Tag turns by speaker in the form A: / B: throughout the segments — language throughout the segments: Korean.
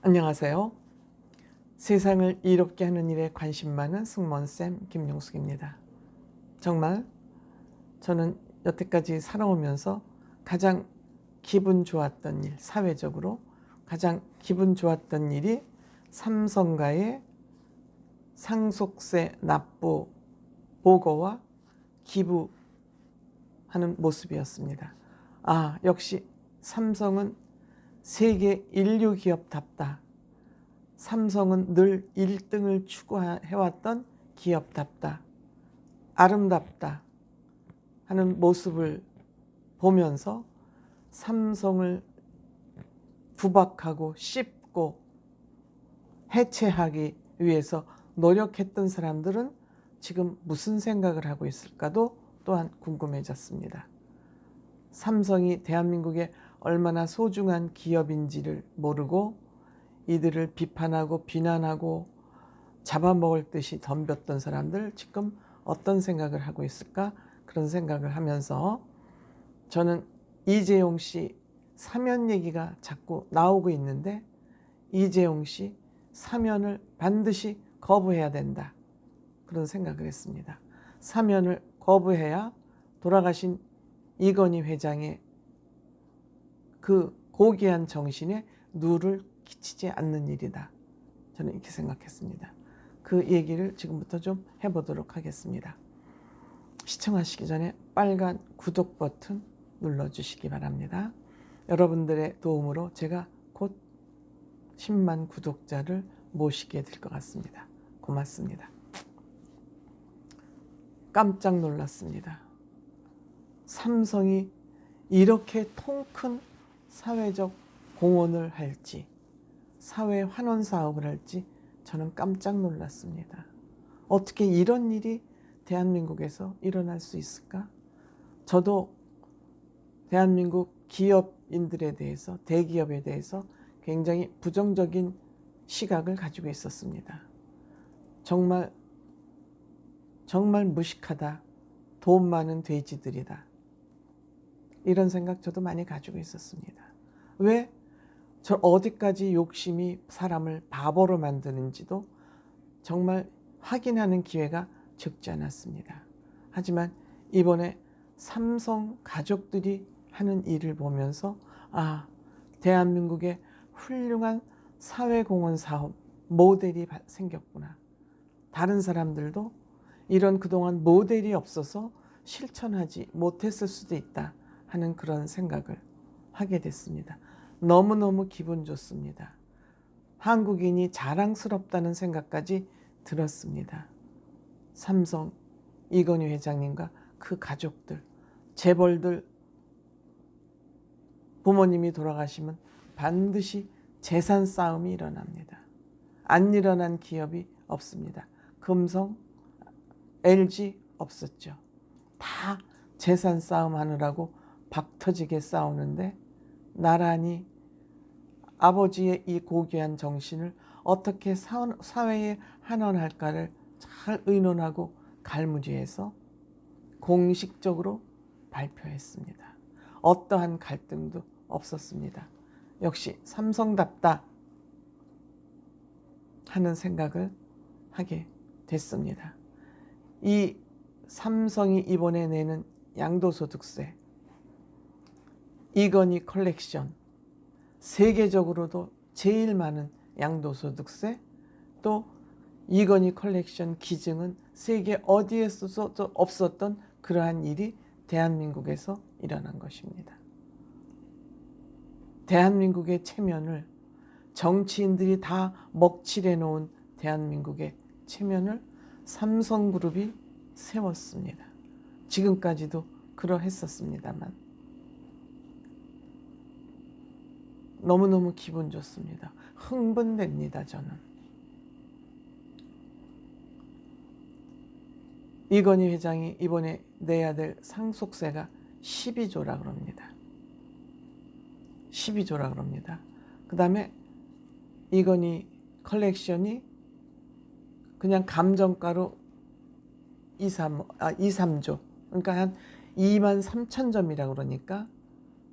A: 안녕하세요. 세상을 이롭게 하는 일에 관심 많은 승무원쌤 김용숙입니다. 정말 저는 여태까지 살아오면서 가장 기분 좋았던 일, 사회적으로 가장 기분 좋았던 일이 삼성과의 상속세 납부 보고와 기부하는 모습이었습니다. 역시 삼성은 세계 인류 기업답다. 삼성은 늘 1등을 추구해왔던 기업답다. 아름답다 하는 모습을 보면서 삼성을 부박하고 씹고 해체하기 위해서 노력했던 사람들은 지금 무슨 생각을 하고 있을까도 또한 궁금해졌습니다. 삼성이 대한민국에 얼마나 소중한 기업인지를 모르고 이들을 비판하고 비난하고 잡아먹을 듯이 덤볐던 사람들 지금 어떤 생각을 하고 있을까? 그런 생각을 하면서 저는 이재용 씨 사면 얘기가 자꾸 나오고 있는데 이재용 씨 사면을 반드시 거부해야 된다. 그런 생각을 했습니다. 사면을 거부해야 돌아가신 이건희 회장의 그 고귀한 정신에 누를 끼치지 않는 일이다. 저는 이렇게 생각했습니다. 그 얘기를 지금부터 좀 해보도록 하겠습니다. 시청하시기 전에 빨간 구독 버튼 눌러주시기 바랍니다. 여러분들의 도움으로 제가 곧 10만 구독자를 모시게 될 것 같습니다. 고맙습니다. 깜짝 놀랐습니다. 삼성이 이렇게 통큰 사회적 공헌을 할지 사회 환원 사업을 할지 저는 깜짝 놀랐습니다. 어떻게 이런 일이 대한민국에서 일어날 수 있을까? 저도 대한민국 기업인들에 대해서 대기업에 대해서 굉장히 부정적인 시각을 가지고 있었습니다. 정말 무식하다. 돈 많은 돼지들이다. 이런 생각 저도 많이 가지고 있었습니다. 왜 저 어디까지 욕심이 사람을 바보로 만드는지도 정말 확인하는 기회가 적지 않았습니다. 하지만 이번에 삼성 가족들이 하는 일을 보면서 대한민국에 훌륭한 사회공헌 사업 모델이 생겼구나. 다른 사람들도 이런 그동안 모델이 없어서 실천하지 못했을 수도 있다 하는 그런 생각을 하게 됐습니다. 너무너무 기분 좋습니다. 한국인이 자랑스럽다는 생각까지 들었습니다. 삼성 이건희 회장님과 그 가족들, 재벌들 부모님이 돌아가시면 반드시 재산 싸움이 일어납니다. 안 일어난 기업이 없습니다. 금성, LG 없었죠. 다 재산 싸움 하느라고 박터지게 싸우는데 나란히 아버지의 이 고귀한 정신을 어떻게 사회에 환원할까를 잘 의논하고 갈무리해서 공식적으로 발표했습니다. 어떠한 갈등도 없었습니다. 역시 삼성답다 하는 생각을 하게 됐습니다. 이 삼성이 이번에 내는 양도소득세, 이건희 컬렉션, 세계적으로도 제일 많은 양도소득세, 또 이건희 컬렉션 기증은 세계 어디에서도 없었던 그러한 일이 대한민국에서 일어난 것입니다. 대한민국의 체면을 정치인들이 다 먹칠해 놓은 대한민국의 체면을 삼성그룹이 세웠습니다. 지금까지도 그러했었습니다만 너무너무 기분 좋습니다. 흥분됩니다. 저는. 이건희 회장이 이번에 내야 될 상속세가 12조라 그럽니다. 12조라 그럽니다. 그 다음에 이건희 컬렉션이 그냥 감정가로 3조 그러니까 한 23,000점이라 그러니까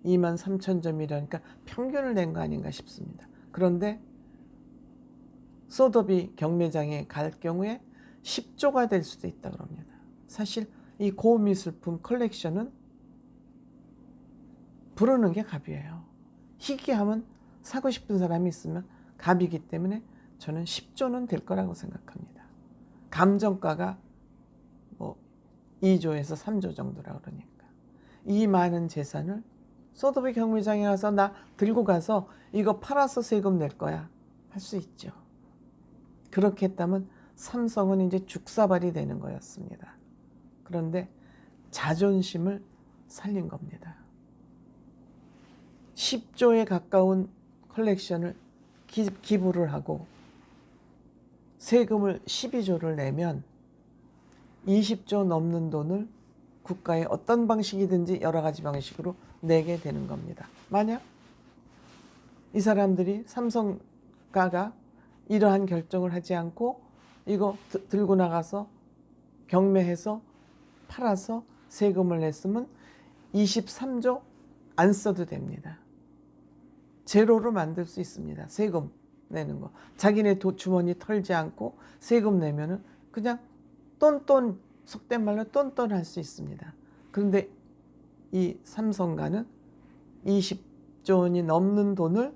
A: 23,000점이라니까 평균을 낸 거 아닌가 싶습니다. 그런데 소더비 경매장에 갈 경우에 10조가 될 수도 있다 그럽니다. 사실 이 고미술품 컬렉션은 부르는 게 값이에요. 희귀하면 사고 싶은 사람이 있으면 값이기 때문에 저는 10조는 될 거라고 생각합니다. 감정가가 뭐 2조에서 3조 정도라 그러니까 이 많은 재산을 소더비 경매장에 가서 나 들고 가서 이거 팔아서 세금 낼 거야 할 수 있죠. 그렇게 했다면 삼성은 이제 죽사발이 되는 거였습니다. 그런데 자존심을 살린 겁니다. 10조에 가까운 컬렉션을 기부를 하고 세금을 12조를 내면 20조 넘는 돈을 국가에 어떤 방식이든지 여러 가지 방식으로 내게 되는 겁니다. 만약 이 사람들이 삼성가가 이러한 결정을 하지 않고 이거 들고 나가서 경매해서 팔아서 세금을 냈으면 23조 안 써도 됩니다. 제로로 만들 수 있습니다. 세금 내는 거. 자기네 주머니 털지 않고 세금 내면은 그냥 똔똔 속된 말로 똔똔 할 수 있습니다. 그런데 이 삼성가는 20조 원이 넘는 돈을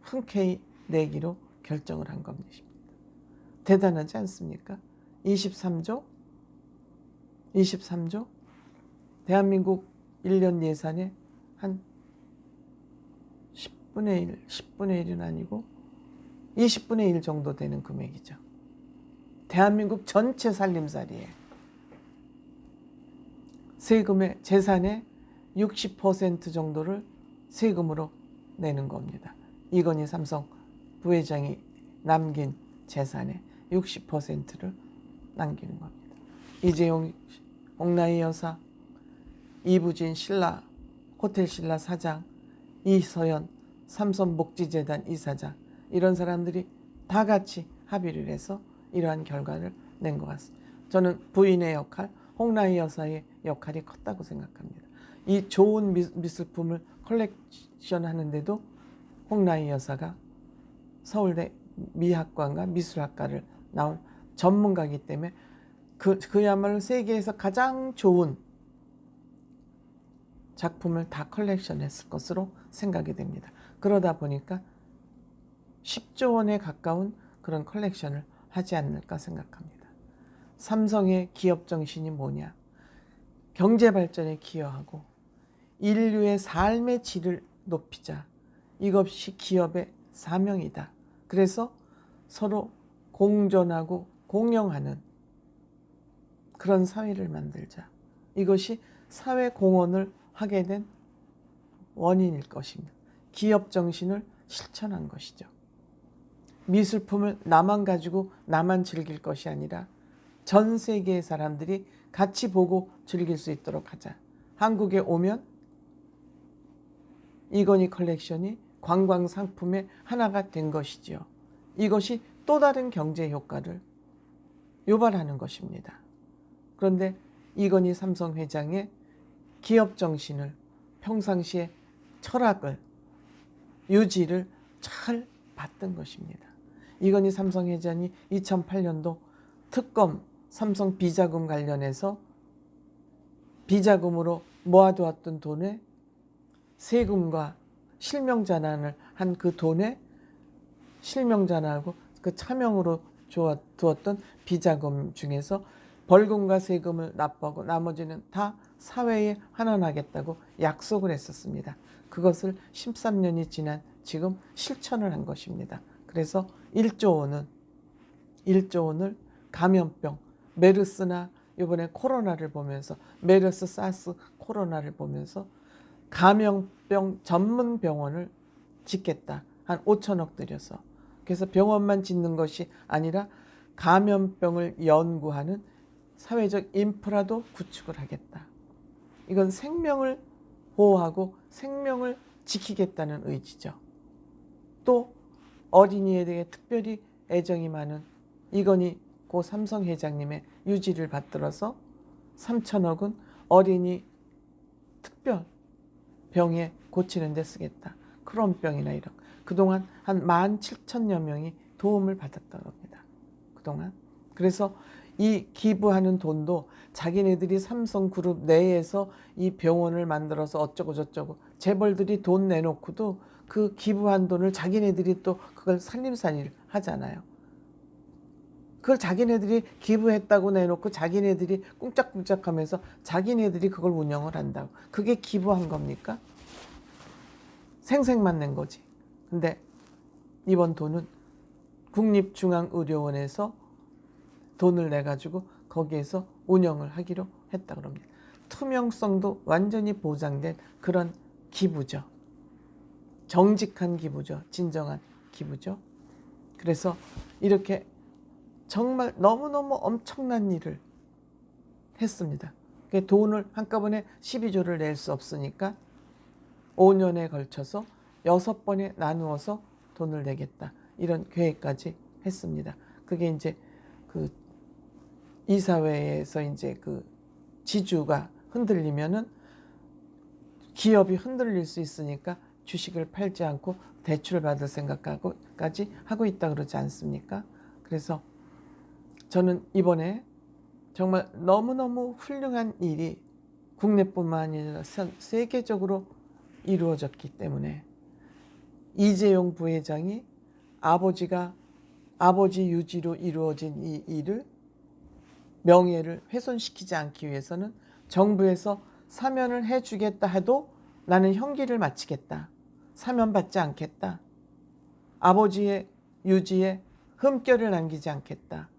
A: 흔쾌히 내기로 결정을 한 겁니다. 대단하지 않습니까? 23조? 대한민국 1년 예산의 한 10분의 1은 아니고 20분의 1 정도 되는 금액이죠. 대한민국 전체 살림살이에 세금의 재산의 60% 정도를 세금으로 내는 겁니다. 이건희 삼성 부회장이 남긴 재산의 60%를 남기는 겁니다. 이재용 홍나희 여사, 이부진 신라 호텔 신라 사장, 이서연 삼성복지재단 이사장 이런 사람들이 다 같이 합의를 해서 이러한 결과를 낸 것 같습니다. 저는 부인의 역할, 홍나희 여사의 역할이 컸다고 생각합니다. 이 좋은 미술품을 컬렉션 하는데도 홍나희 여사가 서울대 미학관과 미술학과를 나온 전문가이기 때문에 그야말로 세계에서 가장 좋은 작품을 다 컬렉션했을 것으로 생각이 됩니다. 그러다 보니까 10조 원에 가까운 그런 컬렉션을 하지 않을까 생각합니다. 삼성의 기업 정신이 뭐냐? 경제 발전에 기여하고 인류의 삶의 질을 높이자. 이것이 기업의 사명이다. 그래서 서로 공존하고 공영하는 그런 사회를 만들자. 이것이 사회 공헌을 하게 된 원인일 것입니다. 기업 정신을 실천한 것이죠. 미술품을 나만 가지고 나만 즐길 것이 아니라 전 세계의 사람들이 같이 보고 즐길 수 있도록 하자. 한국에 오면 이건희 컬렉션이 관광 상품의 하나가 된 것이지요. 이것이 또 다른 경제 효과를 유발하는 것입니다. 그런데 이건희 삼성 회장의 기업 정신을 평상시에 철학을 유지를 잘 봤던 것입니다. 이건희 삼성 회장이 2008년도 특검 삼성 비자금 관련해서 비자금으로 모아두었던 돈에 세금과 실명전환을 한 그 돈에 실명전환하고 그 차명으로 두었던 비자금 중에서 벌금과 세금을 납부하고 나머지는 다 사회에 환원하겠다고 약속을 했었습니다. 그것을 13년이 지난 지금 실천을 한 것입니다. 그래서 1조 원을 감염병, 메르스나 이번에 코로나를 보면서 메르스, 사스, 코로나를 보면서 감염병 전문 병원을 짓겠다. 한 5천억 들여서. 그래서 병원만 짓는 것이 아니라 감염병을 연구하는 사회적 인프라도 구축을 하겠다. 이건 생명을 보호하고 생명을 지키겠다는 의지죠. 또 어린이에 대해 특별히 애정이 많은 이건희 고 삼성 회장님의 유지를 받들어서 3천억은 어린이 특별 병에 고치는 데 쓰겠다. 크론병이나 이런. 그동안 한 17,000여 명이 도움을 받았다고 합니다. 그동안. 그래서 이 기부하는 돈도 자기네들이 삼성그룹 내에서 이 병원을 만들어서 어쩌고 저쩌고 재벌들이 돈 내놓고도 그 기부한 돈을 자기네들이 또 그걸 살림살이를 하잖아요. 그걸 자기네들이 기부했다고 내놓고 자기네들이 꿍짝꿍짝하면서 자기네들이 그걸 운영을 한다고. 그게 기부한 겁니까? 생색만 낸 거지. 근데 이번 돈은 국립중앙의료원에서 돈을 내가지고 거기에서 운영을 하기로 했다고 합니다. 투명성도 완전히 보장된 그런 기부죠. 정직한 기부죠. 진정한 기부죠. 그래서 이렇게 정말 너무너무 엄청난 일을 했습니다. 돈을 한꺼번에 12조를 낼 수 없으니까 5년에 걸쳐서 6번에 나누어서 돈을 내겠다. 이런 계획까지 했습니다. 그게 이제 그 이사회에서 이제 그 지주가 흔들리면은 기업이 흔들릴 수 있으니까 주식을 팔지 않고 대출을 받을 생각까지 하고 있다 그러지 않습니까? 그래서 저는 이번에 정말 너무너무 훌륭한 일이 국내뿐만 아니라 세계적으로 이루어졌기 때문에 이재용 부회장이 아버지 유지로 이루어진 이 일을 명예를 훼손시키지 않기 위해서는 정부에서 사면을 해주겠다 해도 나는 형기를 마치겠다. 사면받지 않겠다. 아버지의 유지에 흠결을 남기지 않겠다.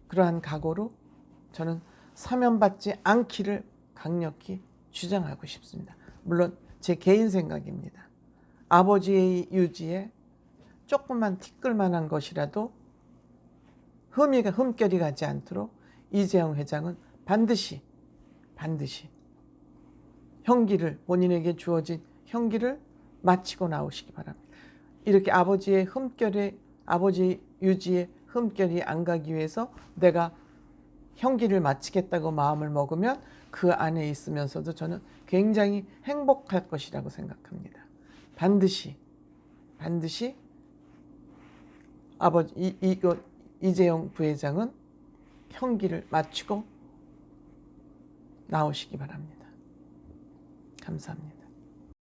A: 그러한 각오로 저는 사면받지 않기를 강력히 주장하고 싶습니다. 물론 제 개인 생각입니다. 아버지의 유지에 조금만 티끌만한 것이라도 흠결이 가지 않도록 이재용 회장은 반드시 형기를, 본인에게 주어진 형기를 마치고 나오시기 바랍니다. 이렇게 아버지 유지에 흠결이 안 가기 위해서 내가 형기를 마치겠다고 마음을 먹으면 그 안에 있으면서도 저는 굉장히 행복할 것이라고 생각합니다. 반드시 이재용 부회장은 형기를 마치고 나오시기 바랍니다. 감사합니다.